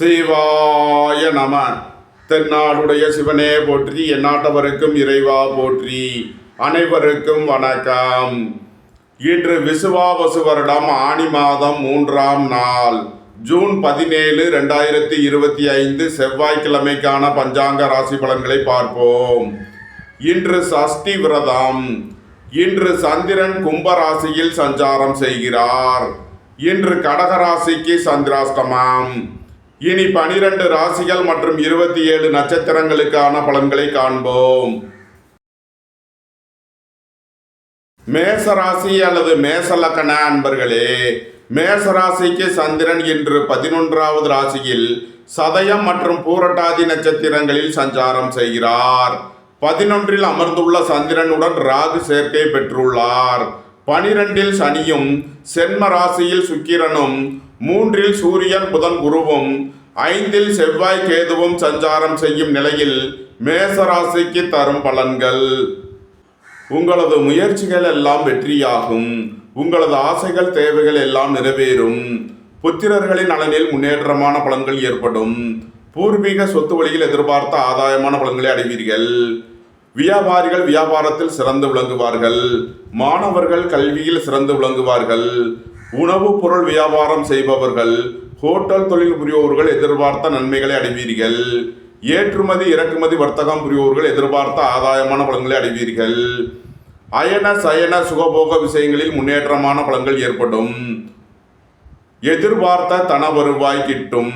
சிவாய நம. தென்னாடுடைய சிவனே போற்றி, எந்நாட்டவருக்கும் இறைவா போற்றி. அனைவருக்கும் வணக்கம். இன்று விசுவாவசு வருடம் ஆனி மாதம் 3ஆம் நாள், ஜூன் 17, 2025 செவ்வாய்க்கிழமைக்கான பஞ்சாங்க ராசி பலன்களை பார்ப்போம். இன்று சஷ்டி விரதம். இன்று சந்திரன் கும்ப ராசியில் சஞ்சாரம் செய்கிறார். இன்று கடக ராசிக்கு சந்திராஷ்டமம். இனி 12 ராசிகள் மற்றும் 27 நட்சத்திரங்களுக்கான பலன்களை காண்போம். மேசராசி அல்லது மேசலக்கண அன்பர்களே, மேசராசிக்கு சந்திரன் இன்று 11வது ராசியில் சதயம் மற்றும் பூரட்டாதி நட்சத்திரங்களில் சஞ்சாரம் செய்கிறார். 11இல் அமர்ந்துள்ள சந்திரனுடன் ராகு சேர்க்கை பெற்றுள்ளார். 12இல் சனியும், சென்ம ராசியில் சுக்கிரனும், 3இல் சூரியன் புதன் குருவும், 5இல் செவ்வாய் கேதுவும் சஞ்சாரம் செய்யும் நிலையில் மேசராசிக்கு தரும் பலன்கள். உங்களது முயற்சிகள் எல்லாம் வெற்றியாகும். உங்களது ஆசைகள் தேவைகள் எல்லாம் நிறைவேறும். புத்திரர்களின் நலனில் முன்னேற்றமான பலன்கள் ஏற்படும். பூர்வீக சொத்து வழியில் எதிர்பார்த்த ஆதாயமான பலன்களை அடைவீர்கள். வியாபாரிகள் வியாபாரத்தில் சிறந்து விளங்குவார்கள். மாணவர்கள் கல்வியில் சிறந்து விளங்குவார்கள். உணவுப் பொருள் வியாபாரம் செய்பவர்கள், ஹோட்டல் தொழில் புரிவோர்கள் எதிர்பார்த்த நன்மைகளை அடைவீர்கள். ஏற்றுமதி இறக்குமதி வர்த்தகம் புரிவோர்கள் எதிர்பார்த்த ஆதாயமான பலன்களை அடைவீர்கள். அயன சயன சுகபோக விஷயங்களில் முன்னேற்றமான பலன்கள் ஏற்படும். எதிர்பார்த்த தன வருவாய் கிட்டும்.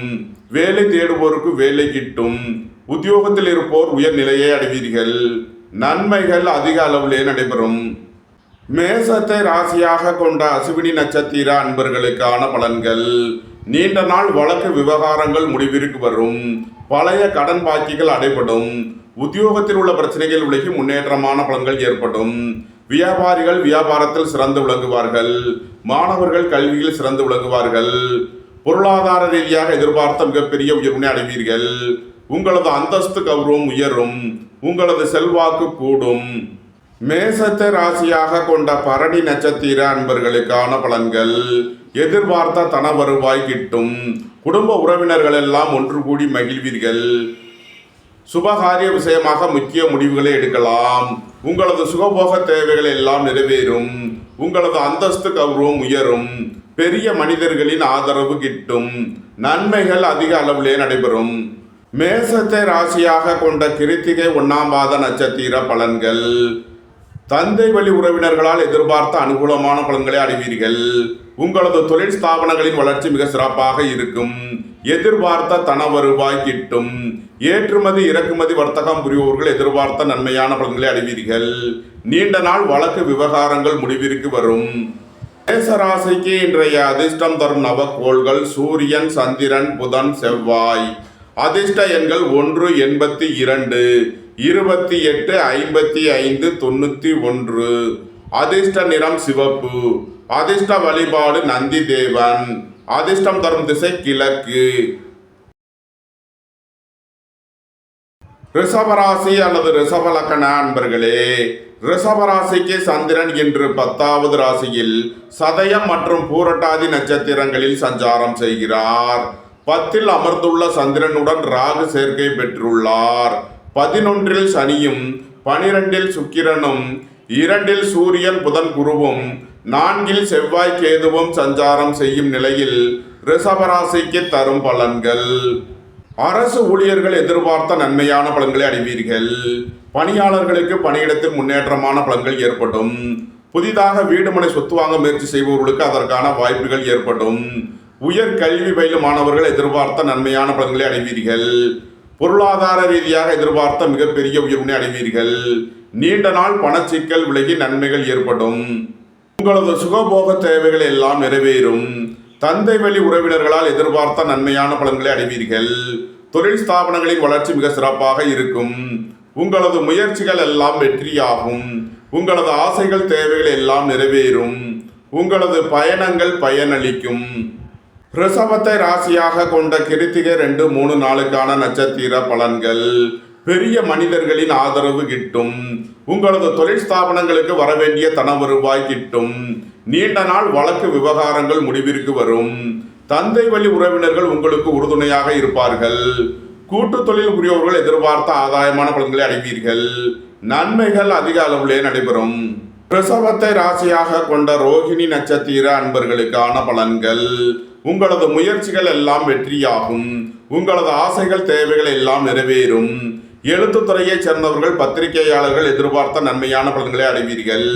வேலை தேடுவோருக்கு வேலை கிட்டும். உத்தியோகத்தில் இருப்போர் உயர்நிலையை அடைவீர்கள். நன்மைகள் அதிக அளவிலே நடைபெறும். மேசத்தை ராசியாக கொண்ட அசுவினி நட்சத்திர அன்பர்களுக்கான பலன்கள். நீண்ட நாள் வழக்கு விவகாரங்கள் முடிவிற்கு வரும். பழைய கடன் பாக்கிகள் அடைபடும். உத்தியோகத்தில் உள்ள பிரச்சனைகள் விலகி முன்னேற்றமான பலன்கள் ஏற்படும். வியாபாரிகள் வியாபாரத்தில் சிறந்து விளங்குவார்கள். மாணவர்கள் கல்வியில் சிறந்து விளங்குவார்கள். பொருளாதார ரீதியாக எதிர்பார்த்த மிகப்பெரிய உயர்வினை அடைவீர்கள். உங்களது அந்தஸ்து கௌரவம் உயரும். உங்களது செல்வாக்கு கூடும். மேசத்தை ராசியாக கொண்ட பரணி நட்சத்திர அன்பர்களுக்கான பலன்கள். எதிர்பார்த்த தன வருவாய் கிட்டும். குடும்ப உறவினர்கள் எல்லாம் ஒன்று கூடி மகிழ்வீர்கள். சுபகாரிய விஷயமாக முக்கிய முடிவுகளை எடுக்கலாம். உங்களது சுகபோக தேவைகள் எல்லாம் நிறைவேறும். உங்களது அந்தஸ்து கௌரவம் உயரும். பெரிய மனிதர்களின் ஆதரவு கிட்டும். நன்மைகள் அதிக அளவிலே நடைபெறும். மேசத்தை ராசியாக கொண்ட கிருத்திகை 1ஆம் பாத நட்சத்திர பலன்கள். தந்தை வழி உறவினர்களால் எதிர்பார்த்த அனுகூலமான பலன்களை அடைவீர்கள். உங்களது தொழில் ஸ்தாபனங்களின் வளர்ச்சி மிக சிறப்பாக இருக்கும். எதிர்பார்த்த தன வருவாய் கிட்டும். ஏற்றுமதி இறக்குமதி வர்த்தகம் புரிவோர்கள் எதிர்பார்த்த நன்மையான பலன்களை அடைவீர்கள். நீண்ட நாள் வழக்கு விவகாரங்கள் முடிவிற்கு வரும். மேசராசிக்கு இன்றைய அதிர்ஷ்டம் தரும் நவக்கோள்கள் சூரியன், சந்திரன், புதன், செவ்வாய். அதிர்ஷ்ட எண்கள் 1, 82, 28, 55, 91. அதிர்ஷ்ட நிறம் சிவப்பு. அதிர்ஷ்ட வழிபாடு நந்தி தேவன். அதிர்ஷ்டம் தரும் திசை கிழக்கு. ரிஷபராசி அல்லது ரிஷபலக்கண அன்பர்களே, ரிஷபராசிக்கு சந்திரன் இன்று 10வது ராசியில் சதயம் மற்றும் பூரட்டாதி நட்சத்திரங்களில் சஞ்சாரம் செய்கிறார். 10இல் அமர்ந்துள்ள சந்திரனுடன் ராகு சேர்க்கை பெற்றுள்ளார். 11இல் சனியும், 12இல் சுக்கிரனும், 2இல் சூரியன் புதன் குருவும், 4இல் செவ்வாய் கேதுவும் சஞ்சாரம் செய்யும் நிலையில் ரிஷபராசிக்கு தரும் பலன்கள். அரசு ஊழியர்கள் எதிர்பார்த்த நன்மையான பலன்களை அடைவீர்கள். பணியாளர்களுக்கு பணியிடத்தில் முன்னேற்றமான பலன்கள் ஏற்படும். புதிதாக வீடு மனை சொத்து வாங்க முயற்சி செய்பவர்களுக்கு அதற்கான வாய்ப்புகள் ஏற்படும். உயர் கல்வி பயிலும் மாணவர்கள் எதிர்பார்த்த நன்மையான பலன்களை அடைவீர்கள். பொருளாதார ரீதியாக எதிர்பார்த்த மிகப்பெரிய உயர்வினை அடைவீர்கள். நீண்ட நாள் பணச்சிக்கல் விலகி நன்மைகள் ஏற்படும். உங்களது சுகபோக தேவைகள் எல்லாம் நிறைவேறும். தந்தை வழி உறவினர்களால் எதிர்பார்த்த நன்மையான பலன்களை அடைவீர்கள். தொழில் ஸ்தாபனங்களின் வளர்ச்சி மிக சிறப்பாக இருக்கும். உங்களது முயற்சிகள் எல்லாம் வெற்றியாகும். உங்களது ஆசைகள் தேவைகள் எல்லாம் நிறைவேறும். உங்களது பயணங்கள் பயனளிக்கும். ரிஷபத்தை ராசியாக கொண்ட கிருத்திகை 2, 3 நாளுக்கான நட்சத்திர பலன்கள். பெரிய மனிதர்களின் ஆதரவு கிட்டும். உங்களது தொழில் ஸ்தாபனங்களுக்கு வரவேண்டிய தன வருவாய் கிட்டும். நீண்ட நாள் வழக்கு விவகாரங்கள் முடிவிற்கு வரும். தந்தை வழி உறவினர்கள் உங்களுக்கு உறுதுணையாக இருப்பார்கள். கூட்டு தொழில் புரியவர்கள் எதிர்பார்த்த ஆதாயமான பலன்களை அடைவீர்கள். நன்மைகள் அதிக அளவிலே நடைபெறும். பிரசவத்தை ராசியாக கொண்ட ரோகிணி நட்சத்திர அன்பர்களுக்கான பலன்கள். உங்களது முயற்சிகள் எல்லாம் வெற்றியாகும். உங்களது ஆசைகள் தேவைகள் எல்லாம் நிறைவேறும். எழுத்துத்துறையைச் சேர்ந்தவர்கள் பத்திரிகையாளர்கள் எதிர்பார்த்த நன்மையான பலன்களை அடைவீர்கள்.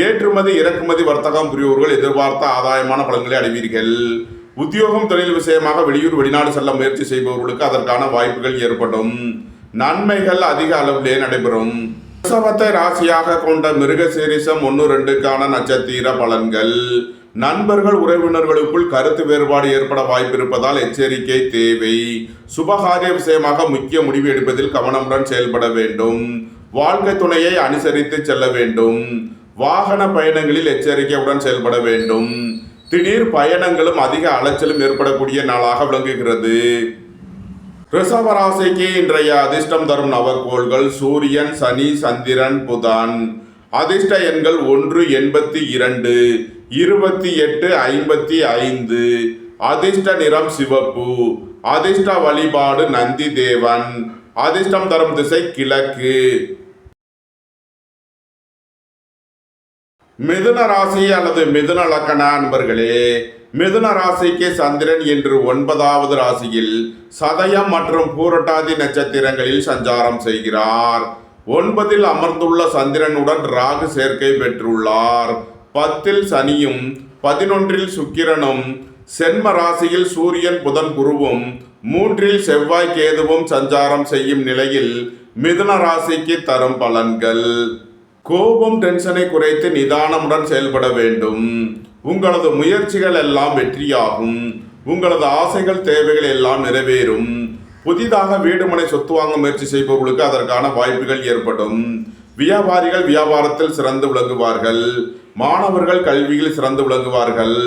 ஏற்றுமதி இறக்குமதி வர்த்தகம் புரியோர்கள் எதிர்பார்த்த ஆதாயமான பலன்களை அடைவீர்கள். உத்தியோகம் தொழில் விஷயமாக வெளியூர் வெளிநாடு செல்ல முயற்சி செய்பவர்களுக்கு அதற்கான வாய்ப்புகள் ஏற்படும். நன்மைகள் அதிக அளவிலே நடைபெறும். பிரசவத்தை ராசியாக கொண்ட மிருகசீரிஷம் 1-2க்கான நட்சத்திர பலன்கள். நண்பர்கள் உறவினர்களுக்குள் கருத்து வேறுபாடு ஏற்பட வாய்ப்பிருப்பதால் எச்சரிக்கை தேவை. சுபகாரிய விஷயமாக முக்கிய முடிவு எடுப்பதில் கவனமுடன் செயல்பட வேண்டும். வாழ்க்கை துணையை அனுசரித்து செல்ல வேண்டும். வாகன பயணங்களில் எச்சரிக்கையுடன் செயல்பட வேண்டும். திடீர் பயணங்களும் அதிக அலைச்சலும் ஏற்படக்கூடிய நாளாக விளங்குகிறது. ரிஷபராசிக்கு இன்றைய அதிர்ஷ்டம் தரும் நவக்கோள்கள் சூரியன், சனி, சந்திரன், புதன். அதிர்ஷ்ட எண்கள் 1, 82, 28, 55. அதிர்ஷ்ட நிறம் சிவப்பு. அதிர்ஷ்ட வழிபாடு நந்தி தேவன். அதிர்ஷ்டம் தரும் திசை கிழக்கு. மிதுன ராசி அல்லது மிதுன லக்கண அன்பர்களே, மிதுன ராசிக்கு சந்திரன் என்று 9வது ராசியில் சதயம் மற்றும் பூரட்டாதி நட்சத்திரங்களில் சஞ்சாரம் செய்கிறார். 9ல் அமர்ந்துள்ள சந்திரனுடன் ராகு சேர்க்கை பெற்றுள்ளார். 10ல் சனியும் 11ல் சுக்கிரனும் சென்ம ராசியில் சூரியன் புதன் குருவும் 3ல் செவ்வாய் கேதுவும் சஞ்சாரம் செய்யும் நிலையில் மிதுன ராசிக்கு தரும் பலன்கள். கோபம் டென்ஷனை குறைத்து நிதானமுடன் செயல்பட வேண்டும். உங்களது முயற்சிகள் எல்லாம் வெற்றியாகும். உங்களது ஆசைகள் தேவைகள் எல்லாம் நிறைவேறும். புதிதாக வீடுமனை சொத்து வாங்க முயற்சி செய்பவர்களுக்கு அதற்கான வாய்ப்புகள் ஏற்படும். வியாபாரிகள் வியாபாரத்தில் சிறந்து விளங்குவார்கள். மாணவர்கள் கல்வியில் சிறந்து விளங்குவார்கள்.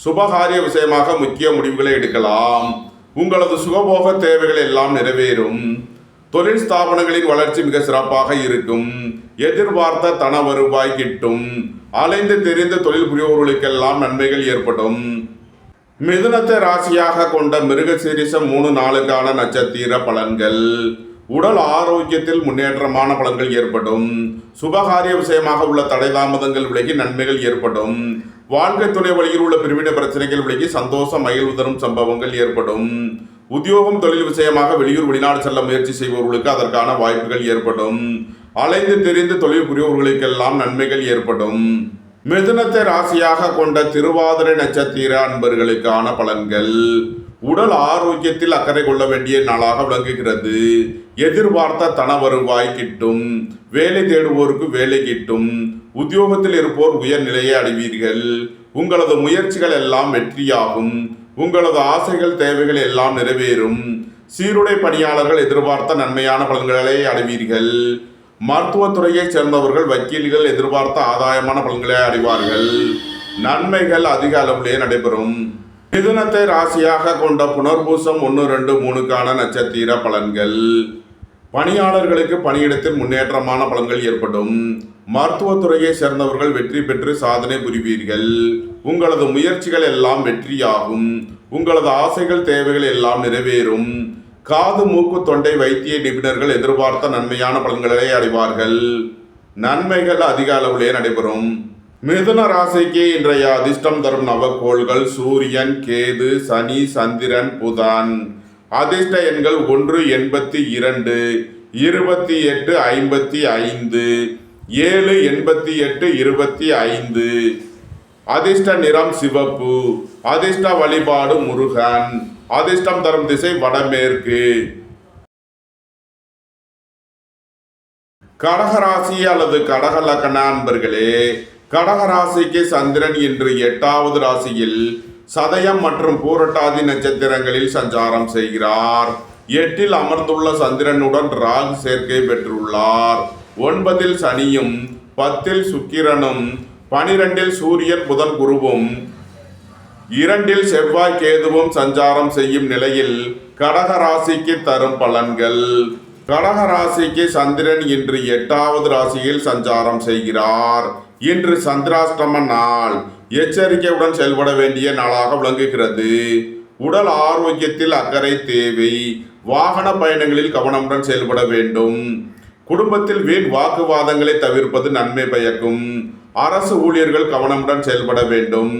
சுபகாரிய விஷயமாக முக்கிய முடிவுகளை எடுக்கலாம். உங்களது சுகபோக தேவைகள் எல்லாம் நிறைவேறும். தொழில் ஸ்தாபனங்களின் வளர்ச்சி மிக சிறப்பாக இருக்கும். எதிர்பார்த்த தன வருவாய் கிட்டும். அலைந்து தெரிந்து தொழில் புரிபவர்களுக்கெல்லாம் நன்மைகள் ஏற்படும். மிதுனத்தை ராசியாக கொண்ட மிருகசீரிஷம் 3-4க்கான நட்சத்திர பலன்கள். உடல் ஆரோக்கியத்தில் முன்னேற்றமான பலன்கள் ஏற்படும். சுபகாரிய விஷயமாக உள்ள தடை தாமதங்கள் விலகி நன்மைகள் ஏற்படும். வாழ்க்கை துணை வழியில் உள்ள பிரிவினை பிரச்சனைகள் விலகி சந்தோஷம் மகிழ்வு தரும் சம்பவங்கள் ஏற்படும். உத்தியோகம் தொழில் விஷயமாக வெளியூர் வெளிநாடு செல்ல முயற்சி செய்பவர்களுக்கு அதற்கான வாய்ப்புகள் ஏற்படும். அலைந்து தெரிந்து தொழில் புரிபவர்களுக்கெல்லாம் நன்மைகள் ஏற்படும். மிதுனத்தை ராசியாக கொண்ட திருவாதிரை நட்சத்திர அன்பர்களுக்கான பலன்கள். உடல் ஆரோக்கியத்தில் அக்கறை கொள்ள வேண்டிய நாளாக விளங்குகிறது. எதிர்பார்த்த தன வருவாய் கிட்டும். வேலை தேடுவோருக்கு வேலை கிட்டும். உத்தியோகத்தில் இருப்போர் உயர்நிலையை அடைவீர்கள். உங்களது முயற்சிகள் எல்லாம் வெற்றியாகும். உங்களது ஆசைகள் தேவைகள் எல்லாம் நிறைவேறும். சீருடை பணியாளர்கள் எதிர்பார்த்த நன்மையான பலன்களை அடைவீர்கள். மருத்துவத்துறையைச் சேர்ந்தவர்கள் வக்கீல்கள் எதிர்பார்த்த ஆதாயமான பலன்களை அடைவார்கள். நன்மைகள் அதிக அளவிலே நடைபெறும். மிதுனத்தை ராசியாக கொண்ட புனர்பூசம் 1-2-3க்கான நட்சத்திர பலன்கள். பணியாளர்களுக்கு பணியிடத்தில் முன்னேற்றமான பலன்கள் ஏற்படும். மருத்துவத்துறையை சேர்ந்தவர்கள் வெற்றி பெற்று சாதனை புரிவீர்கள். உங்களது முயற்சிகள் எல்லாம் வெற்றியாகும். உங்களது ஆசைகள் தேவைகள் எல்லாம் நிறைவேறும். காது மூக்கு தொண்டை வைத்திய நிபுணர்கள் எதிர்பார்த்த நன்மையான பலன்களை அடைவார்கள். நன்மைகள் அதிக அளவிலே நடைபெறும். மிதுன ராசிக்கு இன்றைய அதிர்ஷ்டம் தரும் நவக்கோள்கள் சூரியன், கேது, சனி, சந்திரன், புதன். அதிர்ஷ்ட எண்கள் 1, 82, 28, 55, 7, 88, 25. அதிர்ஷ்ட நிறம் சிவப்பு. அதிர்ஷ்ட வழிபாடு முருகன். அதிர்ஷ்டம் தரும் திசை வடமேற்கு. கடகராசி அல்லது கடக லக்கண அன்பர்களே, கடகராசிக்கு சந்திரன் இன்று 8வது ராசியில் சதயம் மற்றும் பூரட்டாதி நட்சத்திரங்களில் சஞ்சாரம் செய்கிறார். 8ல் அமர்ந்துள்ள சந்திரனுடன் ராகு சேர்க்கை பெற்றுள்ளார். 9ல் சனியும் 10ல் சுக்கிரனும் 12ல் சூரியன் புதன் குருவும் 2ல் செவ்வாய் கேதுவும் சஞ்சாரம் செய்யும் நிலையில் கடகராசிக்கு தரும் பலன்கள். கடகராசிக்கு சந்திரன் இன்று 8வது ராசியில் சஞ்சாரம் செய்கிறார். இன்று சந்திராஷ்டம நாள். எச்சரிக்கையுடன் செயல்பட வேண்டிய நாளாக விளங்குகிறது. உடல் ஆரோக்கியத்தில் அக்கறை தேவை. வாகன பயணங்களில் கவனமுடன் செயல்பட வேண்டும். குடும்பத்தில் வீண் வாக்குவாதங்களை தவிர்ப்பது நன்மை பயக்கும். அரசு ஊழியர்கள் கவனமுடன் செயல்பட வேண்டும்.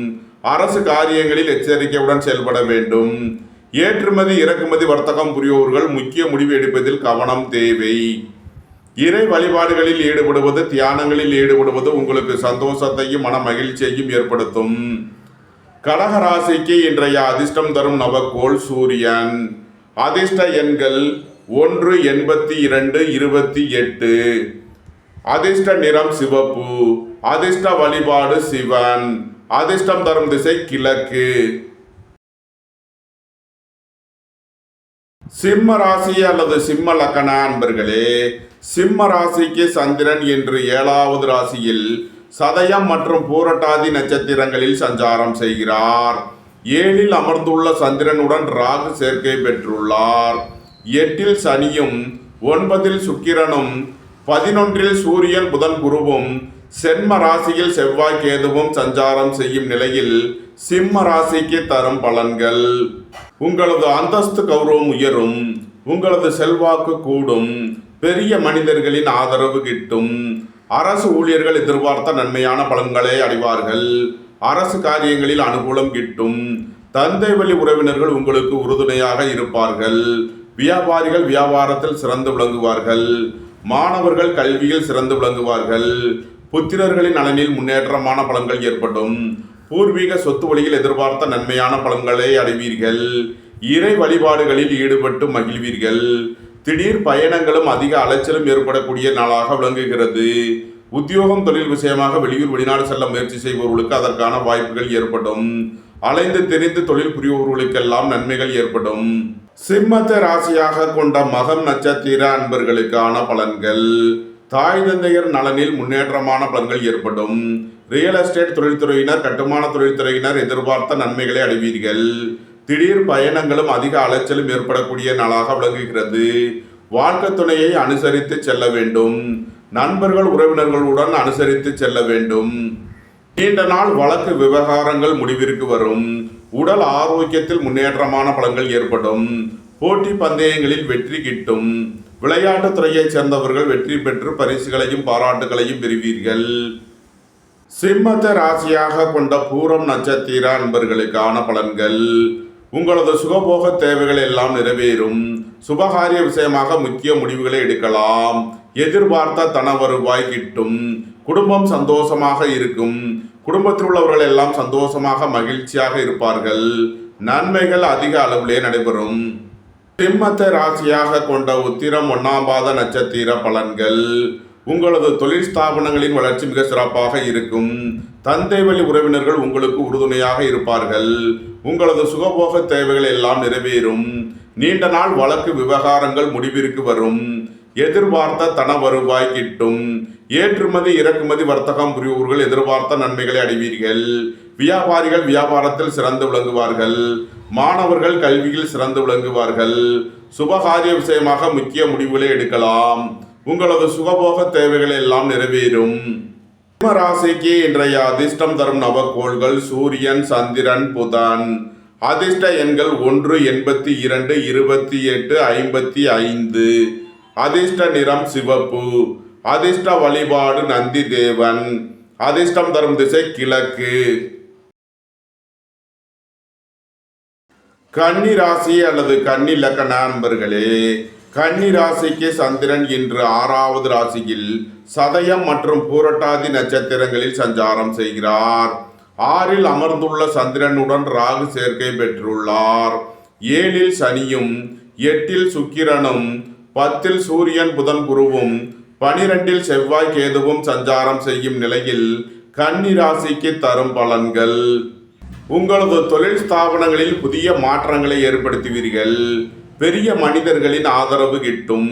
அரசு காரியங்களில் எச்சரிக்கையுடன் செயல்பட வேண்டும். ஏற்றுமதி இறக்குமதி வர்த்தகம் புரியோர்கள் முக்கிய முடிவு எடுப்பதில் கவனம் தேவை. இறை வழிபாடுகளில் ஈடுபடுவது, தியானங்களில் ஈடுபடுவது உங்களுக்கு சந்தோஷத்தையும் மன மகிழ்ச்சியையும் ஏற்படுத்தும். கடகராசிக்கு இன்றைய அதிர்ஷ்டம் தரும் நவக்கோள் சூரியன். அதிர்ஷ்ட எண்கள் 1, 82, 28. அதிர்ஷ்ட நிறம் சிவப்பு. அதிர்ஷ்ட வழிபாடு சிவன். அதிர்ஷ்டம் தரும் திசை கிழக்கு. சிம்ம ராசி அல்லது சிம்ம லக்கண அன்பர்களே, சிம்ம ராசிக்கு சந்திரன் என்று 7வது ராசியில் சதயம் மற்றும் பூரட்டாதி நட்சத்திரங்களில் சஞ்சாரம் செய்கிறார். 7ல் அமர்ந்துள்ள சந்திரனுடன் ராகு சேர்க்கை பெற்றுள்ளார். 8ல் சனியும் 9ல் சுக்கிரனும் 11ல் சூரியன் புதன் குருவும் சென்ம ராசியில் செவ்வாய் கேதுவும் சஞ்சாரம் செய்யும் நிலையில் சிம்ம ராசிக்கு தரும் பலன்கள்: உங்களது அந்தஸ்து கௌரவம் உயரும். உங்களது செல்வாக்கு கூடும். பெரிய மனிதர்களின் ஆதரவு கிட்டும். அரசு ஊழியர்கள் எதிர்பார்த்த நன்மையான பலன்களை அடைவார்கள். அரசு காரியங்களில் அனுகூலம் கிட்டும். தந்தை வழி உறவினர்கள் உங்களுக்கு உறுதுணையாக இருப்பார்கள். வியாபாரிகள் வியாபாரத்தில் சிறந்து விளங்குவார்கள். மாணவர்கள் கல்வியில் சிறந்து விளங்குவார்கள். புத்திரர்களின் நலனில் முன்னேற்றமான பலன்கள் ஏற்படும். பூர்வீக சொத்து வழியில் எதிர்பார்த்த நன்மையான பலன்களை அடைவீர்கள். இறை வழிபாடுகளில் ஈடுபட்டு மகிழ்வீர்கள். திடீர் பயணங்களும் அதிக அலைச்சலும் ஏற்படக்கூடிய நாளாக விளங்குகிறது. உத்தியோகம் தொழில் விஷயமாக வெளியூர் வெளிநாடு செல்ல முயற்சி செய்பவர்களுக்கு அதற்கான வாய்ப்புகள் ஏற்படும். அலைந்து தெரிந்து தொழில் புரிபவர்களுக்கெல்லாம் நன்மைகள் ஏற்படும். சிம்மத்தை ராசியாக கொண்ட மகம் நட்சத்திர அன்பர்களுக்கான பலன்கள்: தாய் தந்தையர் நலனில் முன்னேற்றமான பலன்கள் ஏற்படும். ரியல் எஸ்டேட் தொழில்துறையினர், கட்டுமான தொழில்துறையினர் எதிர்பார்த்த நன்மைகளை அடைவீர்கள். திடீர் பயணங்களும் அதிக அலைச்சலும் ஏற்படக்கூடிய நாளாக விளங்குகிறது. வாழ்க்கை துணையை அனுசரித்து செல்ல வேண்டும். நண்பர்கள் உறவினர்களுடன் அனுசரித்து செல்ல வேண்டும். நீண்ட நாள் வழக்கு விவகாரங்கள் முடிவிற்கு வரும். உடல் ஆரோக்கியத்தில் முன்னேற்றமான பலன்கள் ஏற்படும். போட்டி பந்தயங்களில் வெற்றி கிட்டும். விளையாட்டுத் துறையைச் சேர்ந்தவர்கள் வெற்றி பெற்று பரிசுகளையும் பாராட்டுகளையும் பெறுவீர்கள். சிம்மத்தை ராசியாக கொண்ட பூரம் நட்சத்திர அன்பர்களுக்கான பலன்கள்: உங்களது சுகபோக தேவைகள் எல்லாம் நிறைவேறும். சுபகாரிய விஷயமாக முக்கிய முடிவுகளை எடுக்கலாம். எதிர்பார்த்த தன வருவாய் கிட்டும். குடும்பம் சந்தோஷமாக இருக்கும். குடும்பத்தில் உள்ளவர்கள் எல்லாம் சந்தோஷமாக மகிழ்ச்சியாக இருப்பார்கள். நன்மைகள் அதிக அளவிலே நடைபெறும். சிம்மத்தை ராசியாக கொண்ட உத்திரம் 1ஆம் பாத நட்சத்திர பலன்கள்: உங்களது தொழில் ஸ்தாபனங்களின் வளர்ச்சி மிக சிறப்பாக இருக்கும். தந்தை வழி உறவினர்கள் உங்களுக்கு உறுதுணையாக இருப்பார்கள். உங்களது சுகபோக தேவைகள் எல்லாம் நிறைவேறும். நீண்ட நாள் வழக்கு விவகாரங்கள் முடிவிற்கு வரும். எதிர்பார்த்த தன வருவாய் கிட்டும். ஏற்றுமதி இறக்குமதி வர்த்தகம் புரிவோர்கள் எதிர்பார்த்த நன்மைகளை அடைவீர்கள். வியாபாரிகள் வியாபாரத்தில் சிறந்து விளங்குவார்கள். மாணவர்கள் கல்வியில் சிறந்து விளங்குவார்கள். சுபகாரிய விஷயமாக முக்கிய முடிவுகளை எடுக்கலாம். உங்களது சுகபோக தேவைகள் எல்லாம் நிறைவேறும். சிம்ம ராசிக்கு இன்றைய அதிர்ஷ்டம் தரும் நவக்கோள்கள் சூரியன், சந்திரன், புதன். அதிர்ஷ்ட எண்கள் 1, 82, 28, 55. அதிர்ஷ்ட நிறம் சிவப்பு. அதிர்ஷ்ட வழிபாடு நந்தி தேவன். அதிர்ஷ்டம் தரும் திசை கிழக்கு. கன்னி ராசி அல்லது கன்னி லக்கண நண்பர்களே, கன்னி ராசிக்கு சந்திரன் இன்று 6வது ராசியில் சதயம் மற்றும் பூரட்டாதி நட்சத்திரங்களில் சஞ்சாரம் செய்கிறார். 6ல் அமர்ந்துள்ள சந்திரனுடன் ராகு சேர்க்கை பெற்றுள்ளார். 7ல் சனியும் 8ல் சுக்கிரனும் 10ல் சூரியன் புதன் குருவும் 12ல் செவ்வாய் கேதுவும் சஞ்சாரம் செய்யும் நிலையில் கன்னி ராசிக்கு தரும் பலன்கள்: உங்களது தொழில் ஸ்தாபனங்களில் புதிய மாற்றங்களை ஏற்படுத்துவீர்கள். பெரிய மனிதர்களின் ஆதரவு கிட்டும்.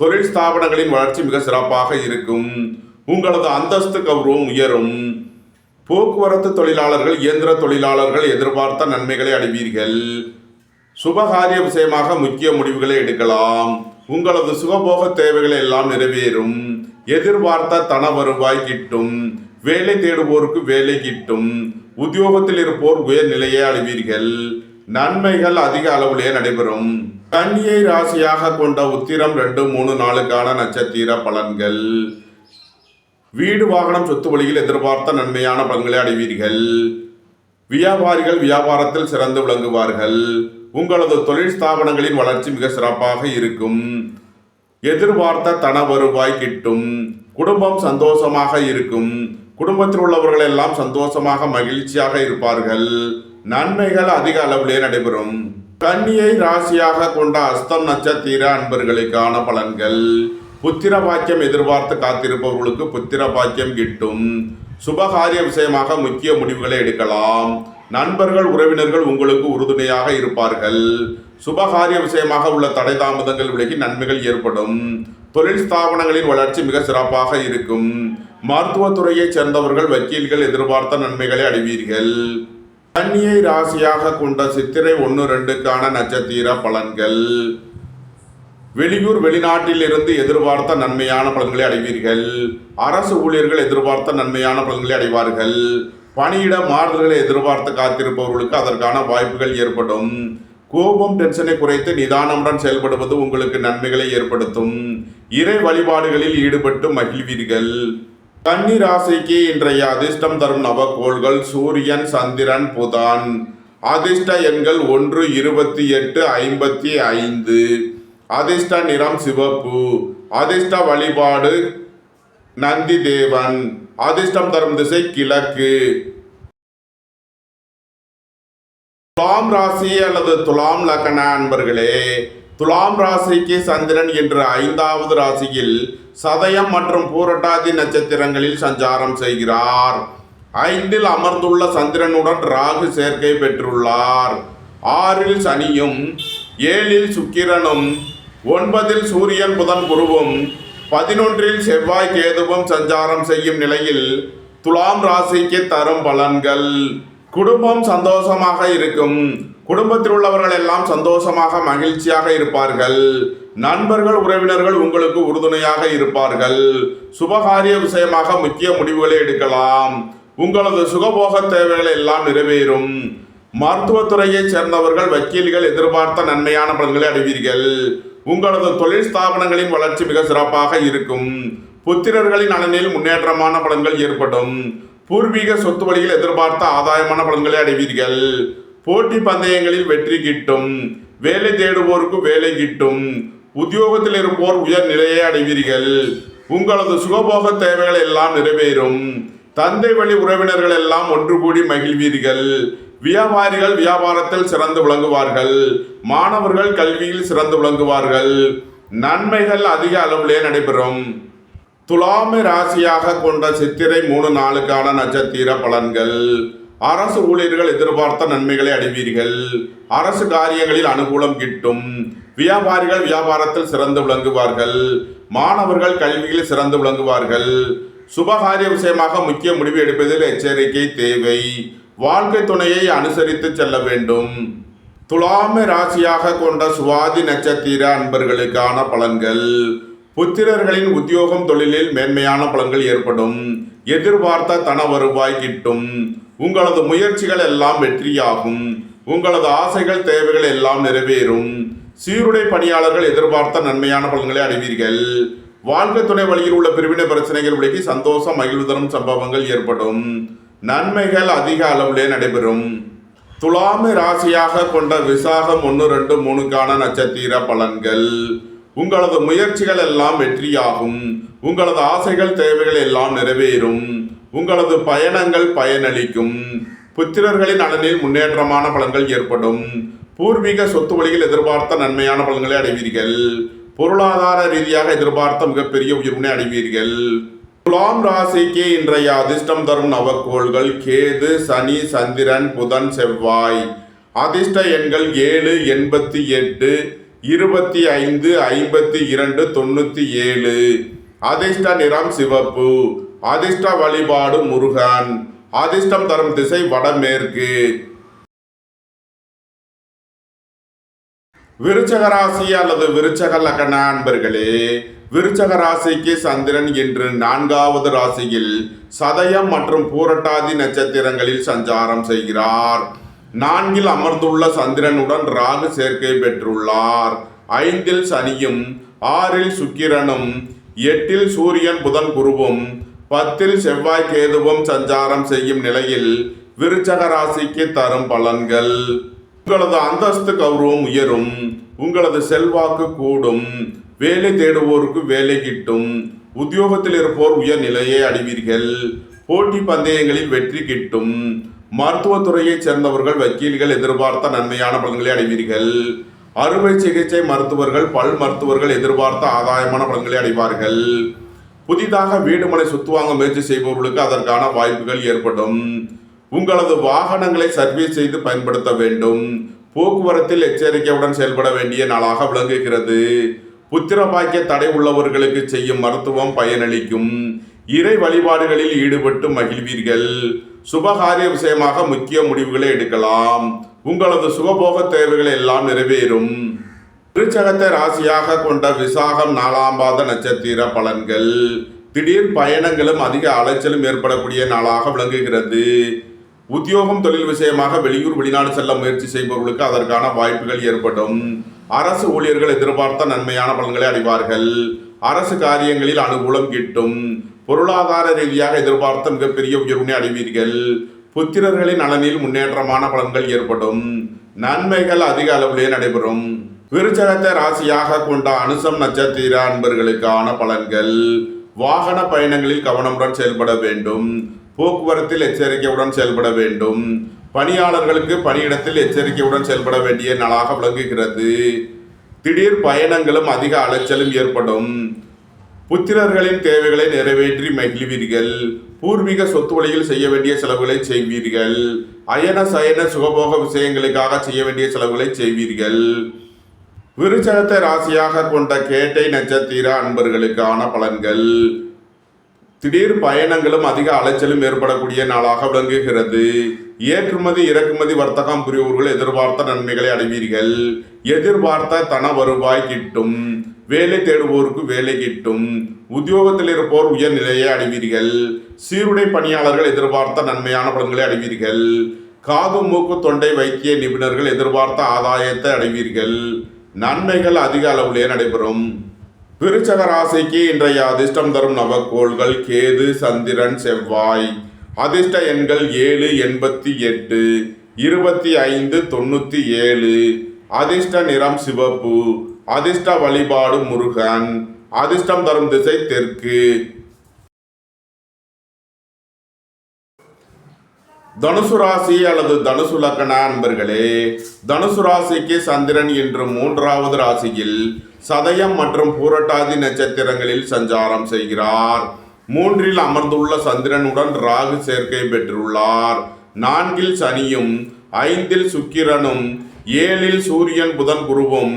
தொழில் ஸ்தாபனங்களின் வளர்ச்சி மிக சிறப்பாக இருக்கும். உங்களது அந்தஸ்து கௌரவம் உயரும். போக்குவரத்து தொழிலாளர்கள், இயந்திர தொழிலாளர்கள் எதிர்பார்த்த நன்மைகளை அடைவீர்கள். சுபகாரிய விஷயமாக முக்கிய முடிவுகளை எடுக்கலாம். உங்களது சுகபோக தேவைகள் எல்லாம் நிறைவேறும். எதிர்பார்த்த தன வருவாய் கிட்டும். வேலை தேடுவோருக்கு வேலை கிட்டும். உத்தியோகத்தில் இருப்போர் உயர்நிலையை அடைவீர்கள். நன்மைகள் அதிக அளவிலே நடைபெறும். கன்னியை ராசியாக கொண்ட உத்திரம் 2, 3, 4 நட்சத்திர பலன்கள். வீடு வாகனம் சொத்து வழியில் எதிர்பார்த்த நன்மையான பலன்களை அடைவீர்கள். வியாபாரிகள் வியாபாரத்தில் சிறந்து விளங்குவார்கள். உங்களது தொழில் ஸ்தாபனங்களின் வளர்ச்சி மிக சிறப்பாக இருக்கும். எதிர்பார்த்த தன வருவாய் கிட்டும். குடும்பம் சந்தோஷமாக இருக்கும். குடும்பத்தில் உள்ளவர்கள் எல்லாம் சந்தோஷமாக மகிழ்ச்சியாக இருப்பார்கள். நன்மைகள் அதிக அளவிலே நடைபெறும். கன்னியை ராசியாக கொண்ட அஸ்தம் நட்சத்திர அன்பர்களுக்கான பலன்கள். புத்திர பாக்கியம் எதிர்பார்த்து காத்திருப்பவர்களுக்கு புத்திர பாக்கியம் கிட்டும். சுபகாரிய விஷயமாக முக்கிய முடிவுகளை எடுக்கலாம். நண்பர்கள் உறவினர்கள் உங்களுக்கு உறுதுணையாக இருப்பார்கள். சுபகாரிய விஷயமாக உள்ள தடை தாமதங்கள் விலகி நன்மைகள் ஏற்படும். தொழில் ஸ்தாபனங்களின் வளர்ச்சி மிக சிறப்பாக இருக்கும். மருத்துவத்துறையைச் சேர்ந்தவர்கள் வக்கீல்கள் எதிர்பார்த்த நன்மைகளை அடைவீர்கள். கன்னியை ராசியாக கொண்ட சித்திரை 1, 2 நட்சத்திர பலன்கள். வெளியூர் வெளிநாட்டில் இருந்து எதிர்பார்த்த நன்மையான பலன்களை அடைவீர்கள். அரசு ஊழியர்கள் எதிர்பார்த்த நன்மையான பலன்களை அடைவார்கள். பணியிட மாறுதல்களை எதிர்பார்த்து காத்திருப்பவர்களுக்கு அதற்கான வாய்ப்புகள் ஏற்படும். கோபம் டென்ஷனை குறைத்து நிதானமுடன் செயல்படுவது உங்களுக்கு நன்மைகளை ஏற்படுத்தும். இறை வழிபாடுகளில் ஈடுபட்டு மகிழ்வீர்கள். கன்னி ராசிக்கு இன்றைய அதிர்ஷ்டம் தரும் நவக்கோள்கள் சூரியன், சந்திரன், புதன். அதிர்ஷ்ட எண்கள் 1, 28, 55. அதிர்ஷ்ட நிறம் சிவப்பு. அதிர்ஷ்ட வழிபாடு நந்தி தேவன். அதிர்ஷ்டம் தரும் திசை கிழக்கு. துலாம் ராசி அல்லது துலாம் லக்ன அன்பர்களே, துலாம் ராசிக்கு சந்திரன் இன்று 5வது ராசியில் சதயம் மற்றும் பூரட்டாதி நட்சத்திரங்களில் சஞ்சாரம் செய்கிறார். 5ல் அமர்ந்துள்ள சந்திரனுடன் ராகு சேர்க்கை பெற்றுள்ளார். 6ல் சனியும் 7ல் சுக்கிரனும் 9ல் சூரியன் புதன் குருவும் 11ல் செவ்வாய் கேதுவும் சஞ்சாரம் செய்யும் நிலையில் துலாம் ராசிக்கு தரும் பலன்கள். குடும்பம் சந்தோஷமாக இருக்கும். குடும்பத்தில் உள்ளவர்கள் எல்லாம் சந்தோஷமாக மகிழ்ச்சியாக இருப்பார்கள். நண்பர்கள் உறவினர்கள் உங்களுக்கு உறுதுணையாக இருப்பார்கள். சுபகாரிய விஷயமாக முக்கிய முடிவுகளை எடுக்கலாம். உங்களது சுகபோக தேவைகள் எல்லாம் நிறைவேறும். மருத்துவத்துறையைச் சேர்ந்தவர்கள் வக்கீல்கள் எதிர்பார்த்த நன்மையான பலன்களை அடைவீர்கள். உங்களது தொழில் ஸ்தாபனங்களின் வளர்ச்சி மிக சிறப்பாக இருக்கும். புத்திரர்களின் நலனில் முன்னேற்றமான பலன்கள் ஏற்படும். பூர்வீக சொத்து வழியில் எதிர்பார்த்த ஆதாயமான பலன்களை அடைவீர்கள். போட்டி பந்தயங்களில் வெற்றி கிட்டும். வேலை தேடுவோருக்கு வேலை கிட்டும். உத்தியோகத்தில் இருப்போர் உயர் நிலையை அடைவீர்கள். உங்களது சுகபோக தேவைகள் எல்லாம் நிறைவேறும். தந்தை வழி உறவினர்கள் எல்லாம் ஒன்று கூடி மகிழ்வீர்கள். வியாபாரிகள் வியாபாரத்தில் சிறந்து விளங்குவார்கள். மாணவர்கள் கல்வியில் சிறந்து விளங்குவார்கள். நன்மைகள் அதிக அளவிலே நடைபெறும். துலாமை ராசியாக கொண்ட சித்திரை 3, 4 நட்சத்திர பலன்கள். அரசு ஊழியர்கள் எதிர்பார்த்த நன்மைகளை அடைவீர்கள். அரசு காரியங்களில் அனுகூலம் கிட்டும். வியாபாரிகள் வியாபாரத்தில் சிறந்து விளங்குவார்கள். மாணவர்கள் கல்வியில் சிறந்து விளங்குவார்கள். சுபகாரிய விஷயமாக முக்கிய முடிவு எடுப்பதில் எச்சரிக்கை தேவை. வாழ்க்கை துணையை அனுசரித்து செல்ல வேண்டும். துலாமை ராசியாக கொண்ட சுவாதி நட்சத்திர அன்பர்களுக்கான பலன்கள். புத்திரர்களின் உத்தியோகம் தொழிலில் மேன்மையான பலன்கள் ஏற்படும். எதிர்பார்த்த தன வருவாய் கிட்டும். உங்களது முயற்சிகள் எல்லாம் வெற்றியாகும். உங்களது ஆசைகள் தேவைகள் எல்லாம் நிறைவேறும். சீருடை பணியாளர்கள் எதிர்பார்த்த நன்மையான பலன்களை அடைவீர்கள். வாழ்க்கை துணை வழியில் உள்ள பிரிவினை பிரச்சனைகள் விலகி சந்தோஷம் மகிழ்வு தரும் சம்பவங்கள் ஏற்படும். நன்மைகள் அதிக அளவிலே நடைபெறும். துலாமை ராசியாக கொண்ட விசாகம் 1, 2, 3 நட்சத்திர பலன்கள். உங்களது முயற்சிகள் எல்லாம் வெற்றியாகும். உங்களது ஆசைகள் தேவைகள் எல்லாம் நிறைவேறும். உங்களது பயணங்கள் பயனளிக்கும். புத்திரர்களின் நலனில் முன்னேற்றமான பலன்கள் ஏற்படும். பூர்வீக சொத்து வழியில் எதிர்பார்த்த நன்மையான பலன்களை அடைவீர்கள். பொருளாதார ரீதியாக எதிர்பார்த்த மிகப்பெரிய உயர்வினை அடைவீர்கள். துலாம் ராசிக்கு இன்றைய அதிர்ஷ்டம் தரும் நவக்கோள்கள் கேது, சனி, சந்திரன், புதன், செவ்வாய். அதிர்ஷ்ட எண்கள் 7, 88, 25, 52, 97. அதிர்ஷ்ட நிறம் சிவப்பு. அதிர்ஷ்ட வழிபாடு முருகன். அதிர்ஷ்டம் தரும் திசை வடமேற்கு. விருச்சக ராசி அல்லது விருச்சக லக்ன அன்பர்களே, விருச்சக ராசிக்கு சந்திரன் இன்று 4வது ராசியில் சதயம் மற்றும் பூரட்டாதி நட்சத்திரங்களில் சஞ்சாரம் செய்கிறார். 4ல் அமர்ந்துள்ள சந்திரனுடன் ராகு சேர்க்கை பெற்றுள்ளார். 5ல் சனியும் 6ல் சுக்கிரனும் 8ல் சூரியன் புதன் குருவும் 10ல் செவ்வாய் கேதுவும் சஞ்சாரம் செய்யும் நிலையில் விருச்சக ராசிக்கு தரும் பலன்கள்: உங்களது அந்தஸ்து கௌரவம் உயரும், உங்களது செல்வாக்கு கூடும், வேலை தேடுவோருக்கு வேலை கிட்டும், உத்தியோகத்தில் இருப்போர் உயர் நிலையை அடைவீர்கள், போட்டி பந்தயங்களில் வெற்றி கிட்டும், மருத்துவத்துறையைச் சேர்ந்தவர்கள் வக்கீல்கள் எதிர்பார்த்த நன்மையான பலன்களை அடைவீர்கள், அறுவை சிகிச்சை மருத்துவர்கள் பல் மருத்துவர்கள் எதிர்பார்த்த ஆதாயமான பலன்களை அடைவார்கள். புதிதாக வீடு மனை சொத்து வாங்க முயற்சி செய்பவர்களுக்கு அதற்கான வாய்ப்புகள் ஏற்படும். உங்களது வாகனங்களை சர்வீஸ் செய்து பயன்படுத்த வேண்டும். போக்குவரத்தில் எச்சரிக்கையுடன் செயல்பட வேண்டிய நாளாக விளங்குகிறது. புத்திர பாக்கிய தடை உள்ளவர்களுக்கு செய்யும் மருத்துவம் பயனளிக்கும். இறை வழிபாடுகளில் ஈடுபட்டு மகிழ்வீர்கள். சுபகாரிய விஷயமாக முக்கிய முடிவுகளை எடுக்கலாம். உங்களது சுகபோக தேவைகள் எல்லாம் நிறைவேறும். விருச்சகத்தை ராசியாக கொண்ட விசாகம் 4ஆம் பாத நட்சத்திர பலன்கள்: திடீர் பயணங்களும் அதிக அலைச்சலும் ஏற்படக்கூடிய நாளாக விளங்குகிறது. உத்தியோகம் தொழில் விஷயமாக வெளியூர் வெளிநாடு செல்ல முயற்சி செய்பவர்களுக்கு அதற்கான வாய்ப்புகள் ஏற்படும். அரசு ஊழியர்கள் எதிர்பார்த்த நன்மையான பலன்களை அடைவார்கள். அரசு காரியங்களில் அனுகூலம் கிட்டும். பொருளாதார ரீதியாக எதிர்பார்த்த மிகப்பெரிய உயர்வினை அடைவீர்கள். புத்திரர்களின் நலனில் முன்னேற்றமான பலன்கள் ஏற்படும். நன்மைகள் அதிக அளவிலே நடைபெறும். விருச்சகத்தை ராசியாக கொண்ட அனுசம் நட்சத்திர அன்பர்களுக்கான பலன்கள்: வாகன பயணங்களில் கவனமுடன் செயல்பட வேண்டும். போக்குவரத்தில் எச்சரிக்கையுடன் செயல்பட வேண்டும். பணியாளர்களுக்கு பணியிடத்தில் எச்சரிக்கையுடன் செயல்பட வேண்டிய நாளாக விளங்குகிறது. திடீர் பயணங்களும் அதிக அலைச்சலும் ஏற்படும். புத்திரர்களின் தேவைகளை நிறைவேற்றி மகிழ்வீர்கள். பூர்வீக சொத்து வழியில் செய்ய வேண்டிய செலவுகளை செய்வீர்கள். அயன சயன சுகபோக விஷயங்களுக்காக செய்ய வேண்டிய செலவுகளை செய்வீர்கள். விருச்சகத்தை ராசியாக கொண்ட கேட்டை நட்சத்திர அன்பர்களுக்கான பலன்கள்: திடீர் பயணங்களும் அதிக அலைச்சலும் ஏற்படக்கூடிய நாளாக விளங்குகிறது. ஏற்றுமதி இறக்குமதி வர்த்தகம் புரிவோர்கள் எதிர்பார்த்த நன்மைகளை அடைவீர்கள். எதிர்பார்த்த தன வருவாய் கிட்டும். வேலை தேடுவோருக்கு வேலை கிட்டும். உத்தியோகத்தில் இருப்போர் உயர் நிலையை அடைவீர்கள். சீருடை பணியாளர்கள் எதிர்பார்த்த நன்மையான பலன்களை அடைவீர்கள். காது மூக்கு தொண்டை வைத்திய நிபுணர்கள் எதிர்பார்த்த ஆதாயத்தை அடைவீர்கள். நன்மைகள் அதிக அளவிலே நடைபெறும். விருச்சக ராசிக்கு இன்றைய அதிர்ஷ்டம் தரும் நவக்கோள்கள்: கேது, சந்திரன், செவ்வாய். அதிர்ஷ்ட எண்கள் 7, 88, 25, 97. அதிர்ஷ்ட நிறம் சிவப்பு. அதிர்ஷ்ட வழிபாடு முருகன். அதிர்ஷ்டம் தரும் திசை தெற்கு. தனுசு ராசி அல்லது தனுசு லக்ன அன்பர்களே, தனுசு ராசிக்கு சந்திரன் இன்று 3வது ராசியில் சதயம் மற்றும் பூரட்டாதி நட்சத்திரங்களில் சஞ்சாரம் செய்கிறார். 3ல் அமர்ந்துள்ள சந்திரனுடன் ராகு சேர்க்கை பெற்றுள்ளார். 4ல் சனியும் 5ல் சுக்கிரனும் 7ல் சூரியன் புதன் குருவும்